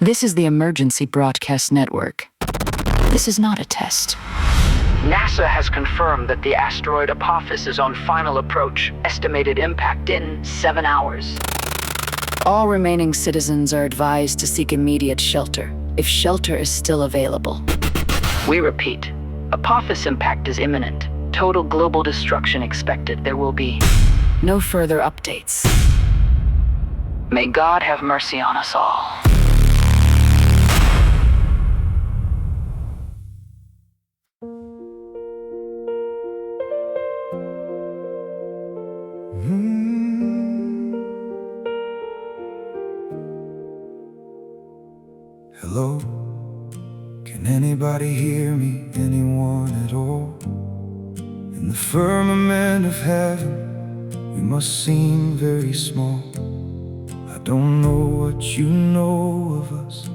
This is the Emergency Broadcast Network. This is not a test. NASA has confirmed that the asteroid Apophis is on final approach. Estimated impact in 7 hours. All remaining citizens are advised to seek immediate shelter, if shelter is still available. We repeat, Apophis impact is imminent. Total global destruction expected. There will be no further updates. May God have mercy on us all. Hello, can anybody hear me? Anyone at all? In the firmament of heaven, we must seem very small. I don't know what you know of us,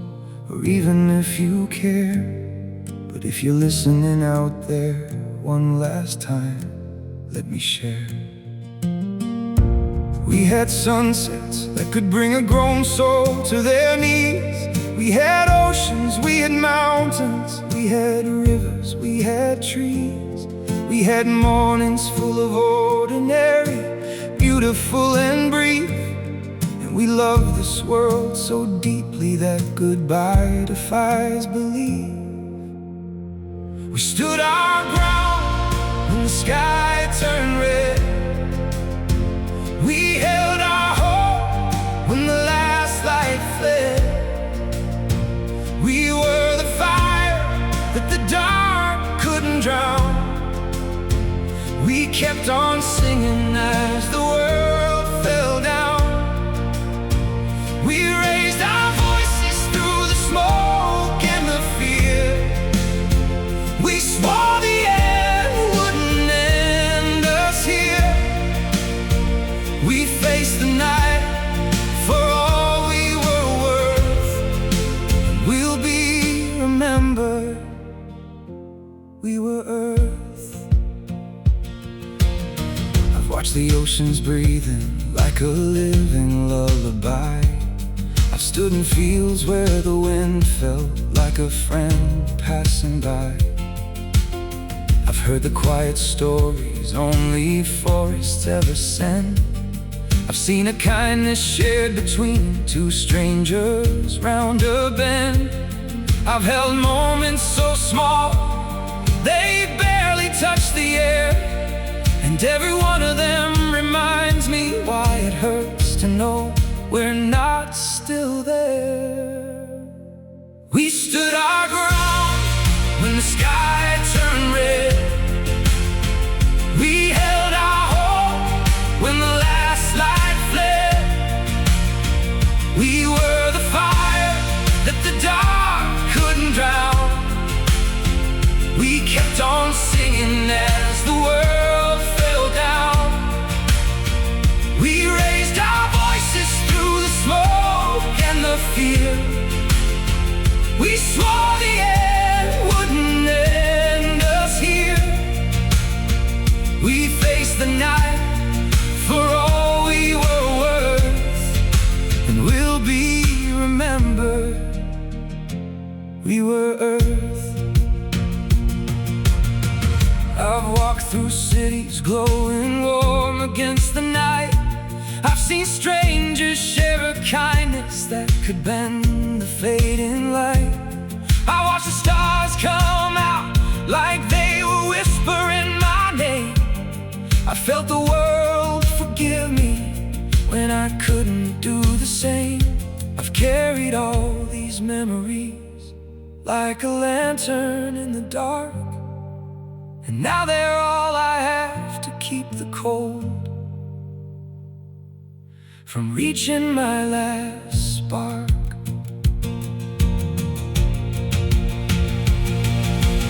or even if you care. But if you're listening out there, one last time, let me share. We had sunsets that could bring a grown soul to their knees. We had oceans, we had mountains, we had rivers, we had trees. We had mornings full of ordinary, beautiful and brief. And we loved this world so deeply that goodbye defies belief. We stood our ground when the sky turned red. We held our hope when the last light fled. We were the fire that the dark couldn't drown. We kept on singing as the world fell down. We raised our voices through the smoke and the fear. We swore the end wouldn't end us here. We faced the night for all we were worth. We'll be remembered. We were earth. I've watched the oceans breathing like a living lullaby. I've stood in fields where the wind felt like a friend passing by. I've heard the quiet stories only forests ever send. I've seen a kindness shared between two strangers round a bend. I've held moments so small they barely touch the air, and every one of them reminds me why it hurts to know we're not still there. We stood our ground when the sky turned red. We held our hope when the last light fled. We were the fire that the dark couldn't drown. We kept on singing as the world fell down. We raised our voices through the smoke and the fear. We swore the end wouldn't end us here. We faced the night for all we were worth, and we'll be remembered. We were earth. I've walked through cities glowing warm against the night. I've seen strangers share a kindness that could bend the fading light. I watched the stars come out like they were whispering my name. I felt the world forgive me when I couldn't do the same. I've carried all these memories like a lantern in the dark, and now they're all I have to keep the cold from reaching my last spark.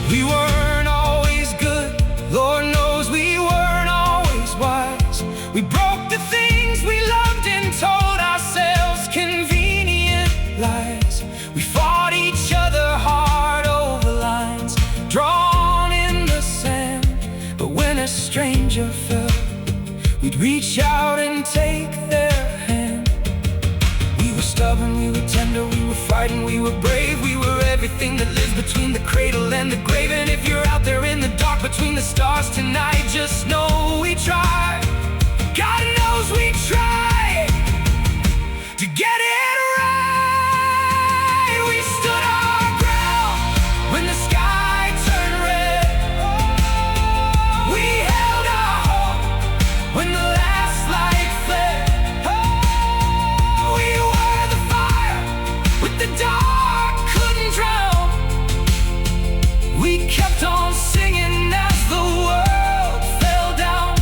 We weren't always good, Lord knows we weren't always wise. We broke the things we loved and told ourselves convenient lies. We fought each other hard over lines drawn in the sand. But when a stranger fell, we'd reach out and take their hand. We were stubborn, we were tender, we were fighting fight and we were brave. We were everything that lives between the cradle and the grave. And if you're out there in the dark between the stars tonight, just know we tried. God knows we tried to get it right. We stood our ground when the sky turned red. We held our hope when the last light fled. We were the fire with the dark couldn't drown. We kept on singing as the world fell down.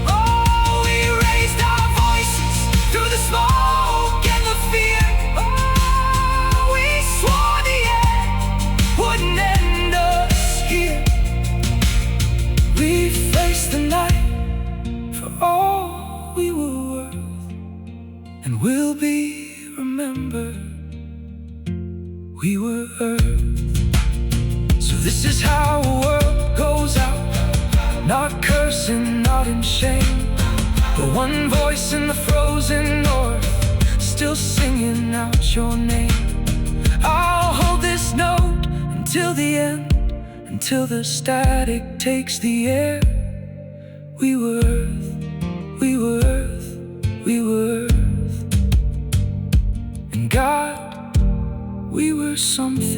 Oh, we raised our voices through the smoke and the fear. Oh, we swore the end wouldn't end us here. We faced the night for all we were worth, and we'll be remembered. We were earth. So this is how a world goes out, not cursing, not in shame, but one voice in the frozen north, still singing out your name. I'll hold this note until the end, until the static takes the air. We were earth, we were earth, we were earth. And God, we were something